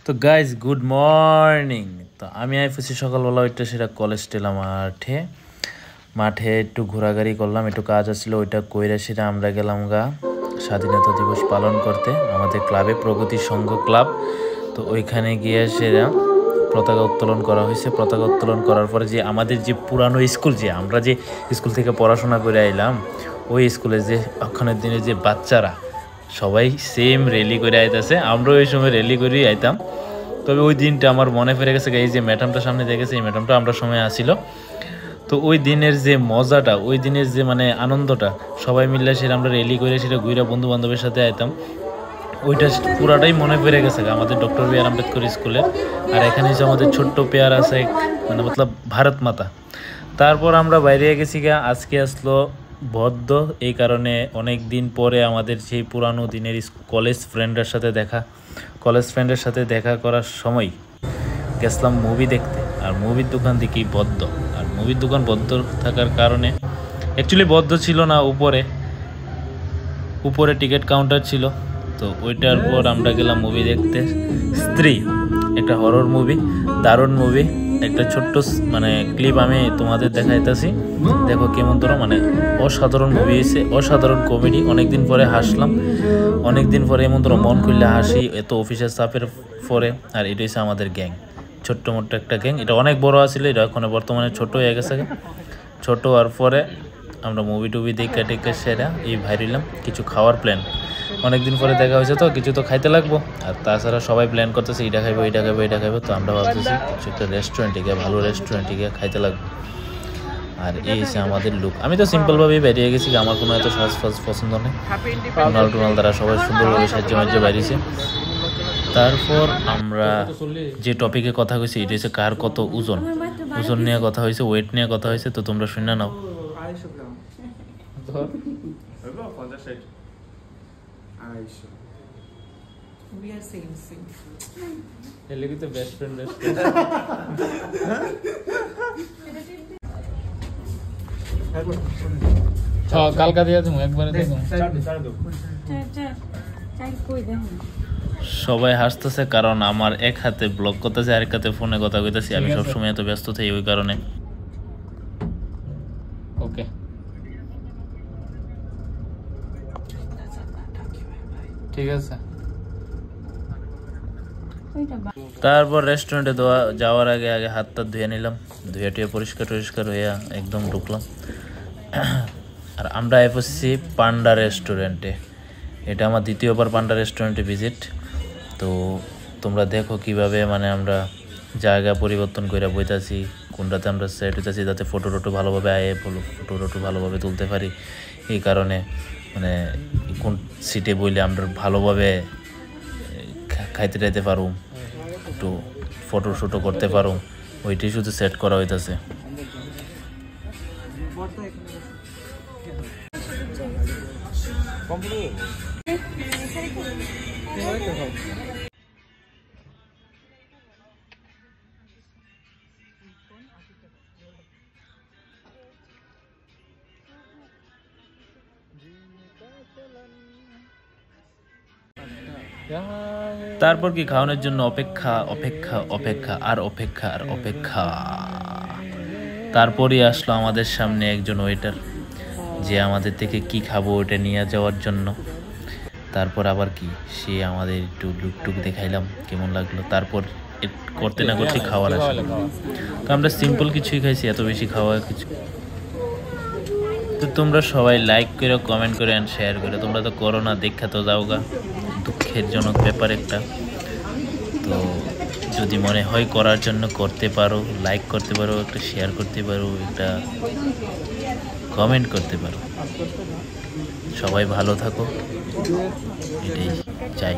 তো guys good morning. তো আমি আইফেছি সকালবেলা ওইটা সেটা কলেজ টেলাম মাঠে একটু ঘোরাঘুরি করলাম, একটু কাজ আসছিল ওইটা কইরা সেটা আমরা গেলাম স্বাধীনতা দিবস পালন করতে আমাদের ক্লাবে, প্রগতি সংঘ ক্লাব। তো ওইখানে গিয়ে সেটা পতাকা উত্তোলন করা হয়েছে। পতাকা উত্তোলন করার পরে যে আমাদের যে পুরানো স্কুল, যে আমরা যে স্কুল থেকে পড়াশোনা করে আইলাম, ওই স্কুলে যে ওখানের দিনে যে বাচ্চারা সবাই সেম র্যালি করে আইতেছে, আমরাও ওই সময় র্যালি করেই আইতাম। তবে ওই দিনটা আমার মনে পড়ে গেছে, এই যে ম্যাডামটা সামনে দেখেছে, এই ম্যাডামটা আমরা সময় আসিল। তো ওই দিনের যে মজাটা, ওই দিনের যে মানে আনন্দটা, সবাই মিললে সেটা আমরা র্যালি করে সেটা ঘুরে বন্ধু বান্ধবের সাথে আইতাম, ওইটা পুরাটাই মনে পড়ে গেছে আমাদের ডক্টর বি আর আম্বেদকর স্কুলের। আর এখানে যে আমাদের ছোট্ট পেয়ার আছে, মানে মতলব ভারত মাতা। তারপর আমরা বাইরে গেছি আজকে আসলো বদ্ধ, এই কারণে অনেক দিন পরে আমাদের সেই পুরানো দিনের কলেজ ফ্রেন্ডের সাথে দেখা করার সময় গেছিলাম মুভি দেখতে। আর মুভির দোকান দেখি বদ্ধ, আর মুভির দোকান বদ্ধ থাকার কারণে, অ্যাকচুয়ালি বদ্ধ ছিল না, উপরে টিকিট কাউন্টার ছিল। তো ওইটার পর আমরা গেলাম মুভি দেখতে স্ত্রী, একটা হরর মুভি, দারুণ মুভি। একটা ছোট্ট মানে ক্লিপ আমি তোমাদের দেখাইতেছি, দেখো কেমন তোর মানে অসাধারণ মুভি হয়েছে, অসাধারণ কমেডি। অনেকদিন পরে হাসলাম, অনেকদিন পরে এমন তোর মন খুললে হাসি, এত অফিসের চাপের পরে। আর এটা হচ্ছে আমাদের গ্যাং, ছোট্ট মোট্ট একটা গ্যাং। এটা অনেক বড় আসলে, এটা এখন বর্তমানে ছোট হয়ে গেছে। ছোট হওয়ার পরে আমরা মুভি টুভি দেখে সেরা এই ভাইরিলাম কিছু খাওয়ার প্ল্যান। অনেকদিন পরে দেখা হয়েছে তো কিছু তো খাইতে লাগবো। আর তাছাড়া সবাই প্ল্যান করতেছে এটা খাইবো। তো আমরা ভাবতেছি কিছু একটা রেস্টুরেন্টে গিয়ে, ভালো রেস্টুরেন্টে গিয়ে খাইতে লাগবো। আর এই হচ্ছে আমাদের লুক। আমি তো সিম্পলভাবেই বেরিয়ে গেছি, আমার কোনো এত সাজ পছন্দ নেই। টুনাল দ্বারা সবাই সুন্দরভাবে সাহায্য বাড়িয়েছে। তারপর আমরা যে টপিকে কথা হয়েছে, এটা হচ্ছে কার কত ওজন নিয়ে কথা হয়েছে, ওয়েট নিয়ে কথা হয়েছে। তো তোমরা শুনে নাও। কালকা দিয়ে একবারে সবাই হাসতেছে, কারণ আমার এক হাতে ব্লগ করতেছে, আরেক হাতে ফোনে কথা কইতেছি। আমি সবসময় এত ব্যস্ত থাকি ওই কারণে। ওকে, ঠিক আছে। তারপর রেস্টুরেন্টে যাওয়ার আগে হাত টাত ধুয়ে নিলাম, ধুয়ে পরিষ্কার হইয়া একদম ঢুকলাম। আর আমরা এসেছি পান্ডা রেস্টুরেন্টে। এটা আমার দ্বিতীয়বার পান্ডা রেস্টুরেন্টে ভিজিট। তো তোমরা দেখো কিভাবে মানে আমরা জায়গা পরিবর্তন করে বইতাছি, কোনটাতে আমরা সেট হইতেছি, যাতে ফটো ভালোভাবে তুলতে পারি। এই কারণে মানে কোন সিটে বইলে আমরা ভালোভাবে খাইতে পারো, একটু ফটো করতে পারো, ওইটাই শুধু সেট করা হইতেছে। তারপর কি খাওয়ানোর জন্য অপেক্ষা। তারপরই আসলো আমাদের সামনে একজন ওয়েটার, যে আমাদের থেকে কি খাবো ওটা নিয়ে যাওয়ার জন্য। তারপর আবার কি সে আমাদের একটু লুকটুক দেখাইলাম, কেমন লাগলো। তারপর করতে না করতে খাওয়ার আসলো। তো আমরা সিম্পল কিছুই খাইছি, এত বেশি খাওয়া কিছু। তো তোমরা সবাই লাইক করে, কমেন্ট করে, অ্যান্ড শেয়ার করে। তোমরা তো করো না, দেখা তো যাওগা, দুঃখের জনক ব্যাপার একটা। তো যদি মনে হয় করার জন্য করতে পারো, লাইক করতে পারো, একটা শেয়ার করতে পারো, একটা কমেন্ট করতে পারো। সবাই ভালো থাকো, এটাই চাই।